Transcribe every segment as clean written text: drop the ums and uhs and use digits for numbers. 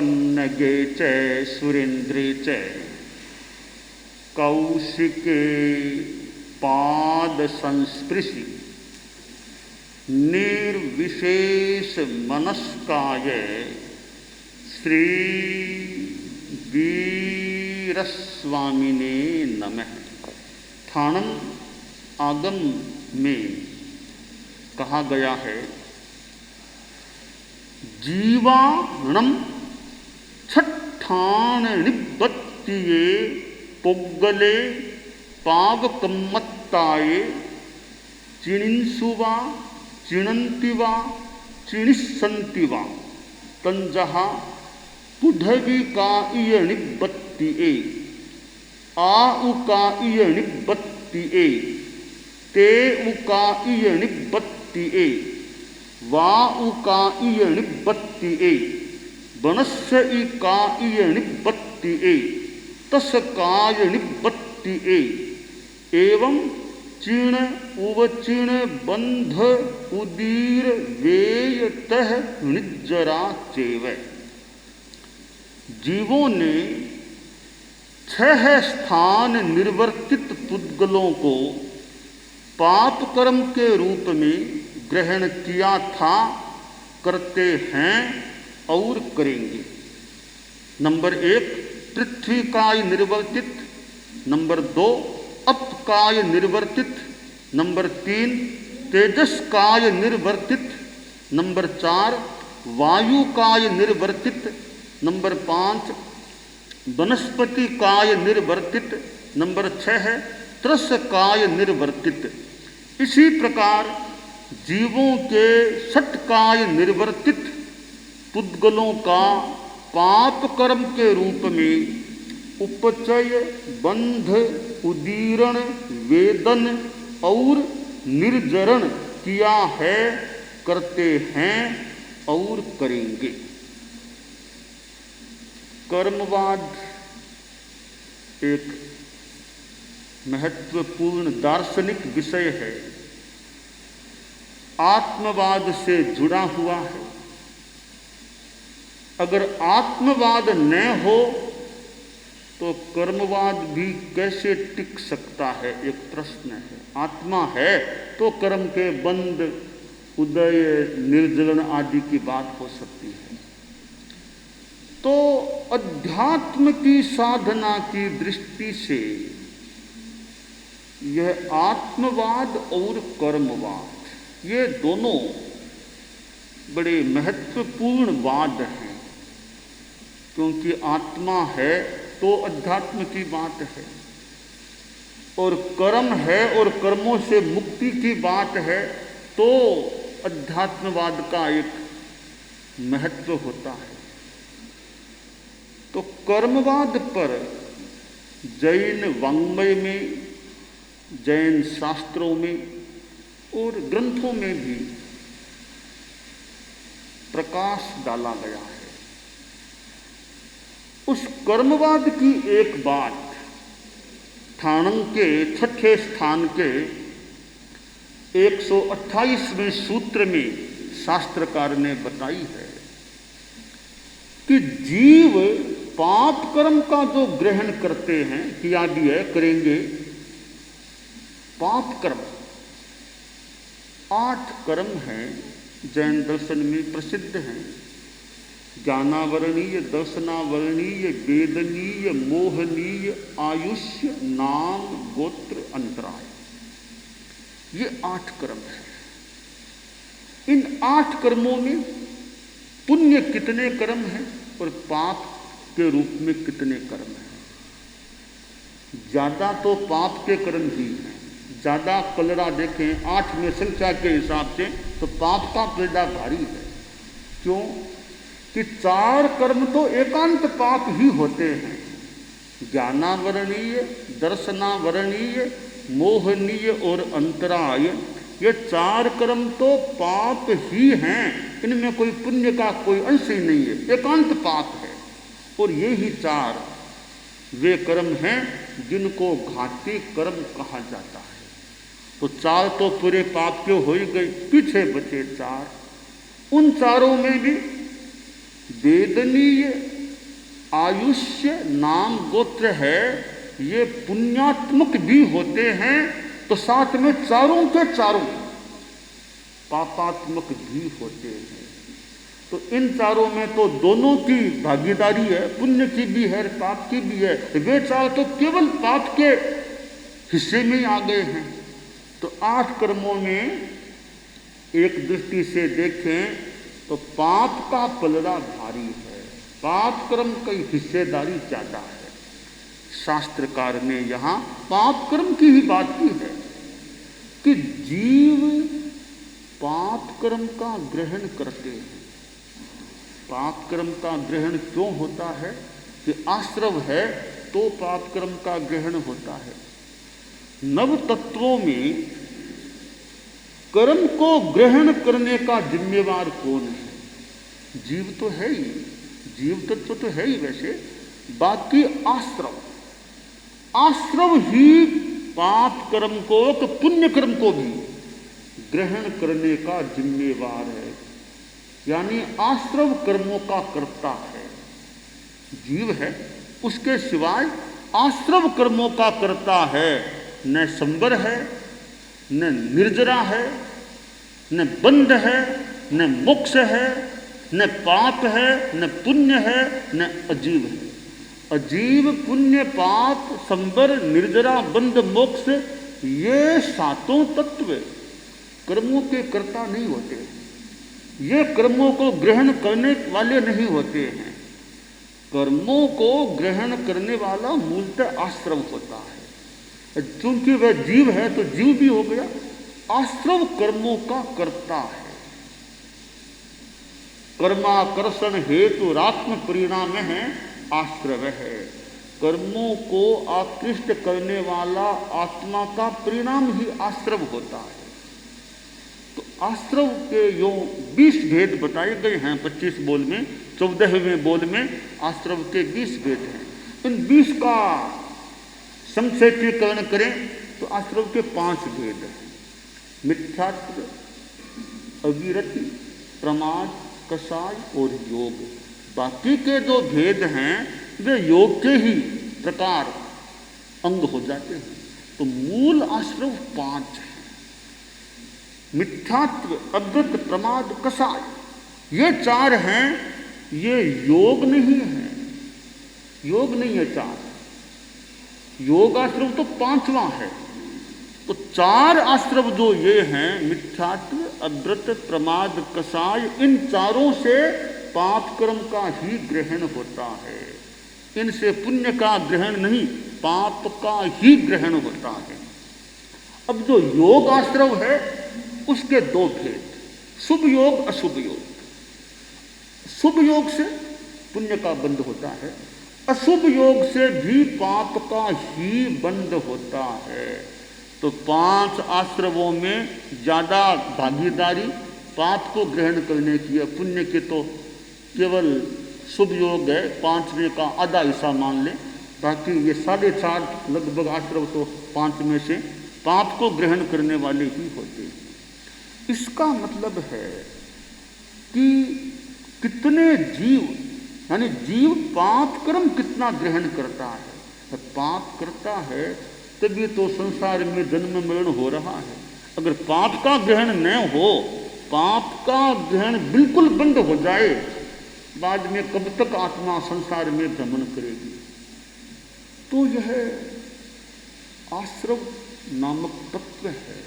पन्नगे च सुरेन्द्रे च कौशिके पाद संस्पृशि निर्विशेष मनस्काय श्री वीरस्वामिने नमः। थाणम आगम में कहा गया है, जीवाणम छठान निबत्तिये पोगले पावकम्मत्ताये चिणिंसुवा चिणंतिवा चिणिस्संतिवा तंजहा पुढवी का इय निबत्तिये आउ का इय निबत्तिये ते उका इय निबत्तिये वा उका इय निबत्तिये बनस्य इका इय निबत्तिये तस काय निबत्तिये एवं चिण उवचिण बंध उदीर वेय तह निजरा चेव। जीवों ने 6 स्थान निर्वर्तित पुद्गलों को पाप कर्म के रूप में ग्रहण किया था, करते हैं और करेंगे। नंबर 1 पृथ्वी काय निर्वर्तित, नंबर 2 अप काय निर्वर्तित, नंबर 3 तेजस काय निर्वर्तित, नंबर 4 वायु काय निर्वर्तित, नंबर 5 वनस्पति काय निर्वर्तित, नंबर 6 त्रस काय निर्वर्तित। इसी प्रकार जीवों के षटकाय निर्वर्तित पुद्गलों का पाप कर्म के रूप में उपचय बंध उदीरण वेदन और निर्जरण किया है, करते हैं और करेंगे। कर्मवाद एक महत्वपूर्ण दार्शनिक विषय है, आत्मवाद से जुड़ा हुआ है। अगर आत्मवाद न हो तो कर्मवाद भी कैसे टिक सकता है, एक प्रश्न है। आत्मा है तो कर्म के बंध उदय निर्जलन आदि की बात हो सकती है। तो अध्यात्म की साधना की दृष्टि से यह आत्मवाद और कर्मवाद, ये दोनों बड़े महत्वपूर्ण वाद हैं, क्योंकि आत्मा है तो अध्यात्म की बात है, और कर्म है और कर्मों से मुक्ति की बात है, तो अध्यात्मवाद का एक महत्व होता है। तो कर्मवाद पर जैन वाङ्मय में, जैन शास्त्रों में और ग्रंथों में भी प्रकाश डाला गया है। उस कर्मवाद की एक बात थाणम के 6ठे स्थान के 128वें सूत्र में शास्त्रकार ने बताई है कि जीव पाप कर्म का जो ग्रहण करते हैं, किया भी है, करेंगे। पाप कर्म 8 कर्म हैं, जैन दर्शन में प्रसिद्ध हैं। ज्ञानावरणीय, दर्शनावरणीय, वेदनीय, मोहनीय, आयुष्य, नाम, गोत्र, अंतराय, ये 8 कर्म हैं। इन 8 कर्मों में पुण्य कितने कर्म हैं और पाप के रूप में कितने कर्म हैं? ज्यादा तो पाप के कर्म ही हैं। ज्यादा पलड़ा देखें 8 में संख्या के हिसाब से तो पाप का पेड़ा भारी है। क्यों कि 4 कर्म तो एकांत पाप ही होते हैं। ज्ञानावरणीय, दर्शनावरणीय, मोहनीय और अंतराय, ये 4 कर्म तो पाप ही हैं। इनमें कोई पुण्य का कोई अंश ही नहीं है, एकांत पाप है। और ये ही 4 वे कर्म हैं जिनको घाती कर्म कहा जाता है। तो 4 तो पूरे पाप के हो ही गए, पीछे बचे 4। उन चारों में भी वेदनीय आयुष्य नाम गोत्र है, ये पुण्यात्मक भी होते हैं, तो साथ में चारों के चारों पापात्मक भी होते हैं। तो इन चारों में तो दोनों की भागीदारी है, पुण्य की भी है, पाप की भी है। वे चार तो केवल पाप के हिस्से में ही आ गए हैं। तो 8 कर्मों में एक दृष्टि से देखें तो पाप का पलड़ा भारी है, पाप कर्म की हिस्सेदारी ज्यादा है। शास्त्रकार ने यहाँ पाप कर्म की ही बात की है कि जीव पाप कर्म का ग्रहण करते हैं। पाप कर्म का ग्रहण क्यों होता है कि आश्रव है तो पाप कर्म का ग्रहण होता है। नव तत्वों में कर्म को ग्रहण करने का जिम्मेवार कौन है? जीव तो है ही, जीव तत्व तो है ही वैसे, बाकी आश्रव, आश्रव ही पाप कर्म को तो पुण्य कर्म को भी ग्रहण करने का जिम्मेवार है, यानी आश्रव कर्मों का कर्ता है। जीव है, उसके सिवाय आश्रव कर्मों का कर्ता है। न संवर है, न निर्जरा है, न बंध है, न मोक्ष है, न पाप है, न पुण्य है, न अजीव है। अजीव, पुण्य, पाप, संवर, निर्जरा, बंध, मोक्ष, ये सातों तत्व कर्मों के कर्ता नहीं होते, ये कर्मों को ग्रहण करने वाले नहीं होते हैं। कर्मों को ग्रहण करने वाला मूलतः आश्रव होता है। चूंकि वह जीव है तो जीव भी हो गया, आश्रव कर्मों का कर्ता है। कर्माकर्षण हेतु रात्म परिणाम है आश्रव है। कर्मों को आकृष्ट करने वाला आत्मा का परिणाम ही आश्रव होता है। तो आश्रव के यो 20 भेद बताए गए हैं 25 बोल में। 14वें बोल में आश्रव के 20 भेद हैं। इन 20 का संक्षेपीकरण करें तो आश्रव के 5 भेद हैं: मिथ्यात्व, अविरति, प्रमाद, कषाय और योग। बाकी के जो भेद हैं वे योग के ही प्रकार अंग हो जाते हैं। तो मूल आश्रव 5 हैं: मिथ्यात्व, अव्रत, प्रमाद, कषाय। ये 4 हैं, ये योग नहीं है, योग नहीं है 4। योग आश्रव तो 5वां है। तो 4 आश्रव जो ये हैं, मिथ्यात्व, अव्रत, प्रमाद, कषाय, इन चारों से पाप कर्म का ही ग्रहण होता है। इनसे पुण्य का ग्रहण नहीं, पाप का ही ग्रहण होता है। अब जो योग आश्रव है उसके 2 भेद: शुभ योग, अशुभ योग। शुभ योग से पुण्य का बंध होता है, अशुभ योग से भी पाप का ही बंध होता है। तो 5 आश्रवों में ज्यादा भागीदारी पाप को ग्रहण करने की है, पुण्य के तो केवल शुभ योग है, 5वें का आधा हिस्सा मान लें। बाकी ये 4.5 लगभग आश्रव तो 5 में से पाप को ग्रहण करने वाले ही होते हैं। इसका मतलब है कि कितने जीव, यानी जीव पाप कर्म कितना ग्रहण करता है। पाप करता है तभी तो संसार में जन्म मरण हो रहा है। अगर पाप का ग्रहण न हो, पाप का ग्रहण बिल्कुल बंद हो जाए, बाद में कब तक आत्मा संसार में भ्रमण करेगी। तो यह आश्रव नामक तत्व है,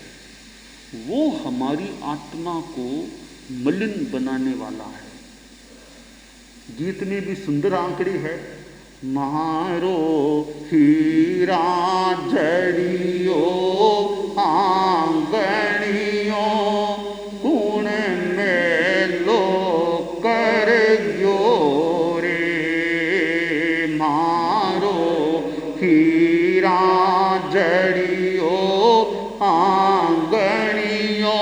वो हमारी आत्मा को मलिन बनाने वाला है। गीत में भी सुंदर आंकड़ी है: मारो हीरा जड़ियो आंगणियो कुण मेलो कर गयो रे। मारो हीरा जड़ियो आंगणियो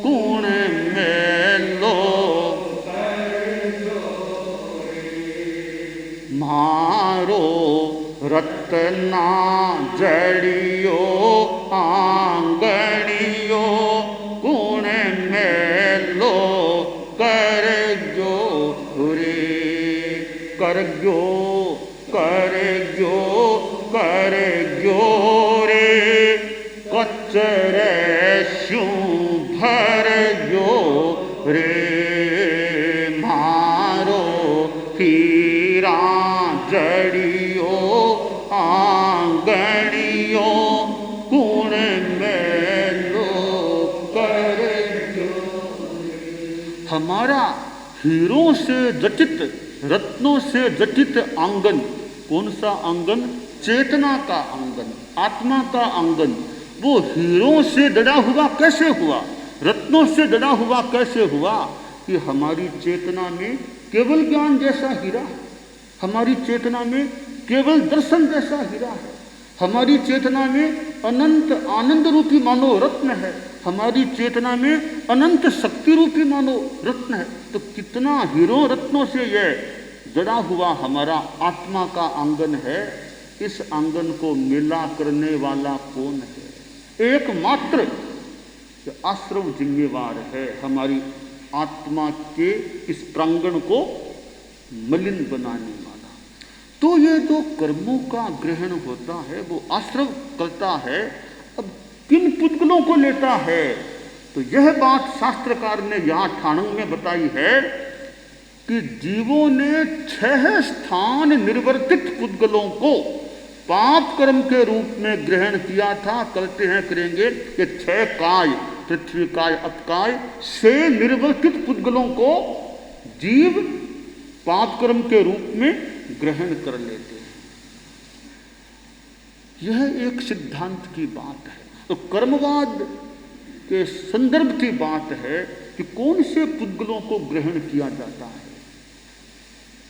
कुण मेलो मारो रत्ना जड़ियो आंगणियो कुण मेलो कर गयो रे। करग्यो रे कचरे शू भरग्यो रे मारो हीरा जड़ियो आंगड़ियो कुण में लो करग्यो। हमारा हीरों से जटित, रत्नों से जटित आंगन, कौन सा आंगन? चेतना का आंगन, आत्मा का आंगन, वो हीरों से जड़ा हुआ कैसे हुआ, रत्नों से जड़ा हुआ कैसे हुआ? कि हमारी चेतना में केवल ज्ञान जैसा हीरा है, हमारी चेतना में केवल दर्शन जैसा हीरा है, हमारी चेतना में अनंत आनंद रूपी मानो रत्न है, हमारी चेतना में अनंत शक्ति रूपी मानो रत्न है। तो कितना हीरो रत्नों से यह जड़ा हुआ हमारा आत्मा का आंगन है। इस आंगन को मेला करने वाला कौन है? एकमात्र आश्रव जिम्मेवार है हमारी आत्मा के इस प्रांगण को मलिन बनाने वाला। तो ये जो कर्मों का ग्रहण होता है वो आश्रव करता है। अब किन पुद्गलों को लेता है? तो यह बात शास्त्रकार ने यहाँ ठाणंग में बताई है कि जीवों ने 6 स्थान निर्वर्तित पुद्गलों को पाप कर्म के रूप में ग्रहण किया था, करते हैं, करेंगे। ये 6 काय, पृथ्वी काय, अपकाय से निर्वर्तित पुद्गलों को जीव पाप कर्म के रूप में ग्रहण कर लेते हैं। यह एक सिद्धांत की बात है। तो कर्मवाद के संदर्भ की बात है कि कौन से पुद्गलों को ग्रहण किया जाता है।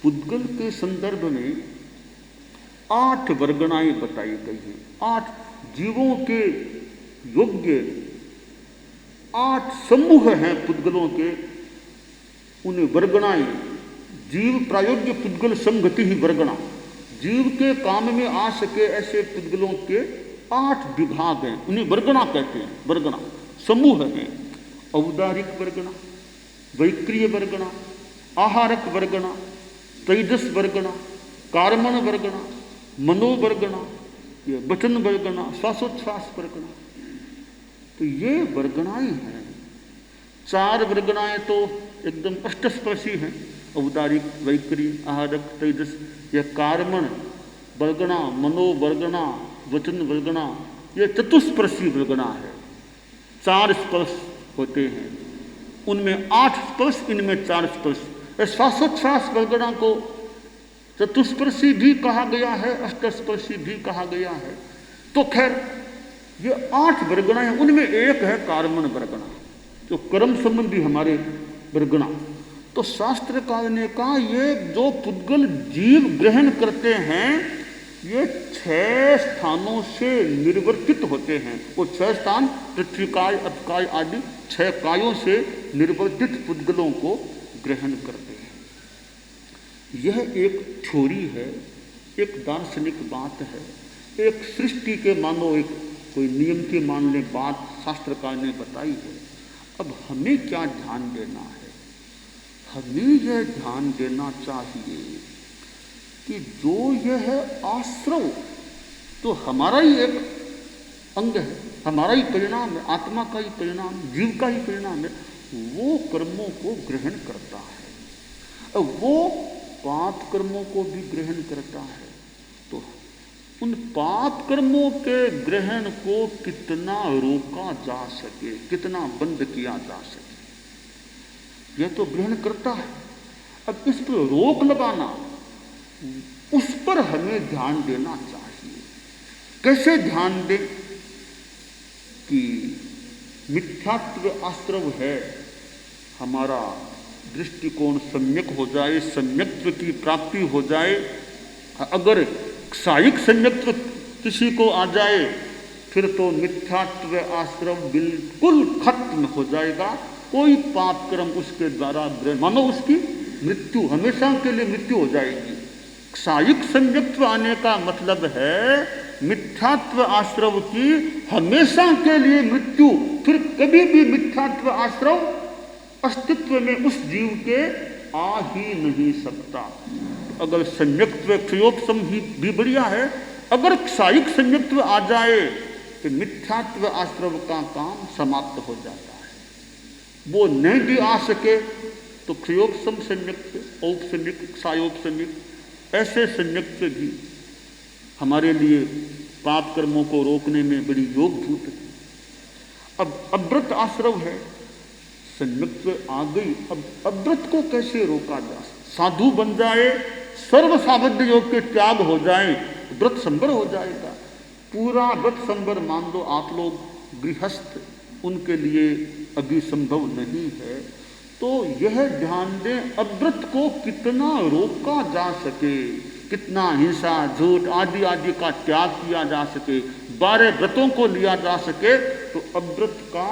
पुद्गल के संदर्भ में 8 वर्गणाएं बताई गई हैं। 8 जीवों के योग्य 8 समूह हैं पुद्गलों के। उन्हें वर्गणाएं, जीव प्रायोग्य पुद्गल संगति ही वर्गणा, जीव के काम में आ सके ऐसे पुद्गलों के 8 विभाग हैं, उन्हें वर्गणा कहते हैं। वर्गणा समूह हैं। औदारिक वर्गणा, वैक्रिय वर्गणा, आहारक वर्गणा, तेजस वर्गणा, कार्मण वर्गणा, मनोवर्गणा, ये वचन वर्गणा, श्वासोच्छ्वास वर्गणा। तो ये वर्गणाएं हैं। 4 वर्गणाएं तो एकदम अष्टस्पर्शी हैं, औदारिक, वैक्री, आहारक, तेजस। यह कार्मण वर्गणा, मनोवर्गणा, वचन वर्गणा, ये चतुस्पर्शी वर्गणा है। 4 स्पर्श होते हैं, उनमें 8 स्पर्श, इनमें 4 स्पर्श। श्वासोच्छ्वास वर्गणा को चतुस्पर्शी भी कहा गया है, अष्टस्पर्शी भी कहा गया है। तो खैर ये 8 वर्गणाएं, उनमें एक है कार्मण वर्गणा, जो कर्म संबंधी हमारे वर्गणा। तो शास्त्रकार ने कहा ये जो पुद्गल जीव ग्रहण करते हैं ये 6 स्थानों से निर्वर्तित होते हैं। वो 6 स्थान पृथ्वी काय, अपकाय आदि 6 कायों से निर्वर्तित पुद्गलों को ग्रहण करते हैं। यह एक थ्योरी है, एक दार्शनिक बात है, एक सृष्टि के मानो एक कोई नियम की मान ले बात शास्त्रकार ने बताई है। अब हमें क्या ध्यान देना है? हमें यह ध्यान देना चाहिए कि जो यह आश्रव तो हमारा ही एक अंग है, हमारा ही परिणाम है, आत्मा का ही परिणाम, जीव का ही परिणाम है। वो कर्मों को ग्रहण करता है, वो पाप कर्मों को भी ग्रहण करता है। तो उन पाप कर्मों के ग्रहण को कितना रोका जा सके, कितना बंद किया जा सके, यह तो ग्रहण करता है। अब इस पर रोक लगाना, उस पर हमें ध्यान देना चाहिए। कैसे ध्यान दें कि मिथ्यात्व आश्रव है, हमारा दृष्टिकोण सम्यक हो जाए, सम्यक्त्व की प्राप्ति हो जाए। अगर क्षायिक सम्यक्त्व किसी को आ जाए फिर तो मिथ्यात्व आश्रव बिल्कुल खत्म हो जाएगा। कोई पाप कर्म उसके द्वारा मानो उसकी मृत्यु, हमेशा के लिए मृत्यु हो जाएगी। क्षायिक सम्यक्त्व आने का मतलब है मिथ्यात्व आश्रव की हमेशा के लिए मृत्यु। फिर कभी भी मिथ्यात्व आश्रव अस्तित्व में उस जीव के आ ही नहीं सकता। अगर सम्यक्त्व क्षयोपशम ही भी बढ़िया है। अगर क्षायिक सम्यक्त्व आ जाए तो मिथ्यात्व आश्रव का काम समाप्त हो जाता है। वो नहीं भी आ सके तो क्षयोपशम सम्यक्त्व, औपसम्यक, क्षायोपसम्यक, ऐसे सम्यक्त्व भी हमारे लिए पाप कर्मों को रोकने में बड़ी योगभूत है। अब अव्रत आश्रव है, सम्यक्त्व आ गई, अब अव्रत को कैसे रोका जा सकता? साधु बन जाए, सर्व सावध्य योग के त्याग हो जाए, व्रत संबर हो जाएगा। पूरा व्रत संबर मान लो आप लोग गृहस्थ, उनके लिए अभी संभव नहीं है। तो यह ध्यान दें अव्रत को कितना रोका जा सके, कितना हिंसा, झूठ आदि आदि का त्याग किया जा सके, 12 व्रतों को लिया जा सके, तो अव्रत का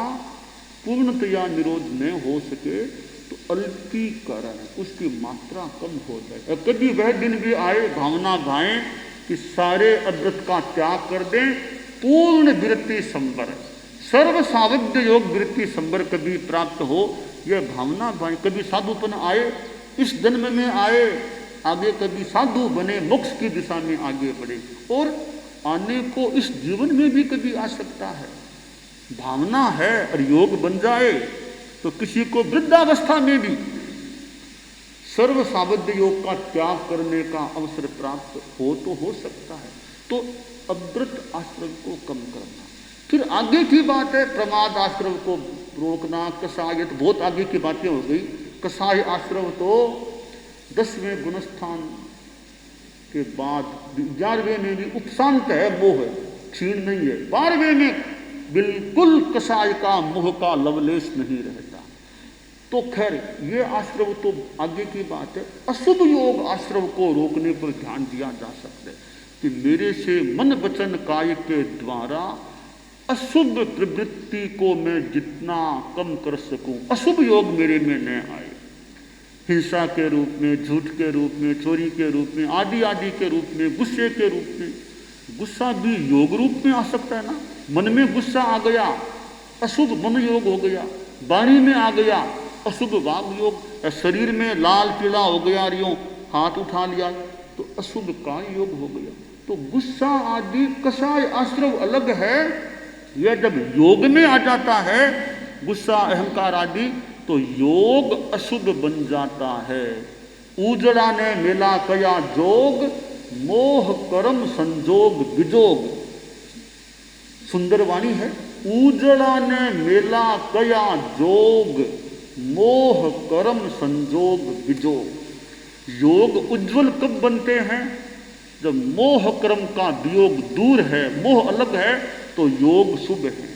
पूर्णतया निरोध न हो सके तो अल्पीकरण, उसकी मात्रा कम हो जाए। कभी वह दिन भी आए, भावना भाएं कि सारे अव्रत का त्याग कर दें, पूर्ण विरति संवर, सर्व सावध्य योग विरति संवर कभी प्राप्त हो, यह भावना भाएं। कभी साधुपन आए, इस जन्म में आए, आगे कभी साधु बने, मोक्ष की दिशा में आगे बढ़े, और आने को इस जीवन में भी कभी आ सकता है। भावना है और योग बन जाए तो किसी को वृद्धावस्था में भी सर्व सावध्य योग का त्याग करने का अवसर प्राप्त हो तो हो सकता है। तो अव्रत आश्रम को कम करना। फिर आगे की बात है प्रमाद आश्रम को रोकना, कषाय, तो बहुत आगे की बातें हो गई। कषाय आश्रम तो 10वें गुणस्थान के बाद 11वें में भी उपशांत है, मोह क्षीण नहीं है, 12वें में बिल्कुल कषाय का मोह का लवलेश नहीं रहता। तो खैर ये आश्रव तो आगे की बात है। अशुभ योग आश्रव को रोकने पर ध्यान दिया जा सकता है कि मेरे से मन वचन काय के द्वारा अशुभ प्रवृत्ति को मैं जितना कम कर सकूं, अशुभ योग मेरे में न आए। हिंसा के रूप में, झूठ के रूप में, चोरी के रूप में, आदि आदि के रूप में, गुस्से के रूप में। गुस्सा भी योग रूप में आ सकता है ना। मन में गुस्सा आ गया, अशुभ मन योग हो गया। वाणी में आ गया, अशुभ वाग योग। शरीर में लाल पीला हो गया, रियो हाथ उठा लिया तो अशुभ काय योग हो गया। तो गुस्सा आदि कषाय आश्रव अलग है। यह जब योग में आ जाता है गुस्सा, अहंकार आदि, तो योग अशुभ बन जाता है। उजड़ा ने मेला कया जोग, मोह कर्म संजोग विजोग। सुंदर वाणी है। उजड़ा ने मेला कया जोग, मोह कर्म संजोग विजोग। योग उज्जवल कब बनते हैं? जब मोह कर्म का वियोग दूर है, मोह अलग है, तो योग शुभ है।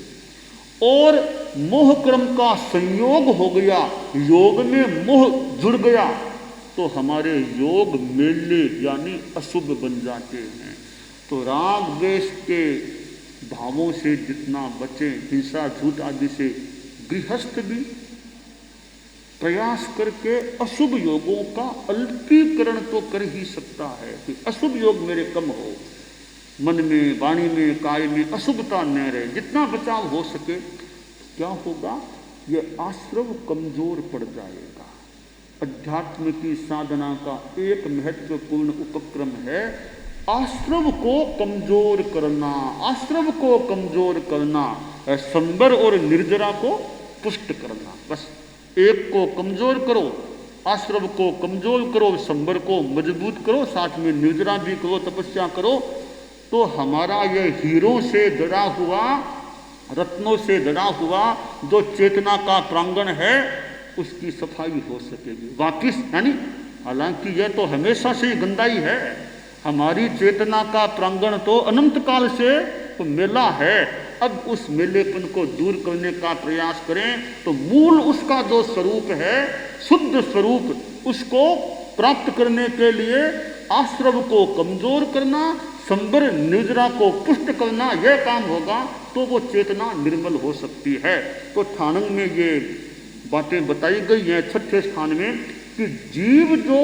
और मोह कर्म का संयोग हो गया, योग में मोह जुड़ गया, तो हमारे योग मेले यानी अशुभ बन जाते हैं। तो राग द्वेष के भावों से जितना बचें, हिंसा झूठ आदि से, गृहस्थ भी प्रयास करके अशुभ योगों का अल्पीकरण तो कर ही सकता है कि अशुभ योग मेरे कम हो, मन में, वाणी में, काय में अशुभता न रहे। जितना बचाव हो सके, क्या होगा? यह आश्रव कमजोर पड़ जाएगा। अध्यात्म की साधना का एक महत्वपूर्ण उपक्रम है आश्रव को कमजोर करना। आश्रव को कमजोर करना, संबर और निर्जरा को पुष्ट करना। बस एक को कमजोर करो, आश्रव को कमजोर करो, संबर को मजबूत करो, साथ में निर्जरा भी करो, तपस्या करो, तो हमारा यह हीरों से जड़ा हुआ, रत्नों से जड़ा हुआ जो चेतना का प्रांगण है, उसकी सफाई हो सकेगी वापिस। यानी हालांकि यह तो हमेशा से ही गंदा ही है, हमारी चेतना का प्रांगण तो अनंत काल से तो मेला है। अब उस मेलेपन को दूर करने का प्रयास करें तो मूल उसका जो स्वरूप है, शुद्ध स्वरूप, उसको प्राप्त करने के लिए आश्रव को कमजोर करना, संबर निर्जरा को पुष्ट करना, यह काम होगा तो वो चेतना निर्मल हो सकती है। तो ठाणंग में ये बातें बताई गई हैं 6ठे स्थान में कि जीव जो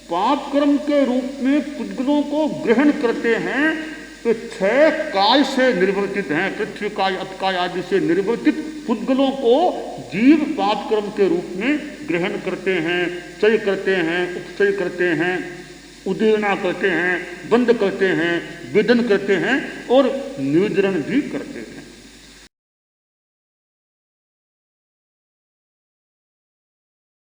पाप कर्म के रूप में पुद्गलों को ग्रहण करते हैं, तो 6 काय से निर्वर्तित हैं, पृथ्वी काय, अतकाय आदि से निर्वर्तित पुद्गलों को जीव पाप कर्म के रूप में ग्रहण करते हैं, चय करते हैं, उपचय करते हैं, उदीर्णा करते हैं, बंद करते हैं, वेदन करते हैं और निद्रण भी करते हैं।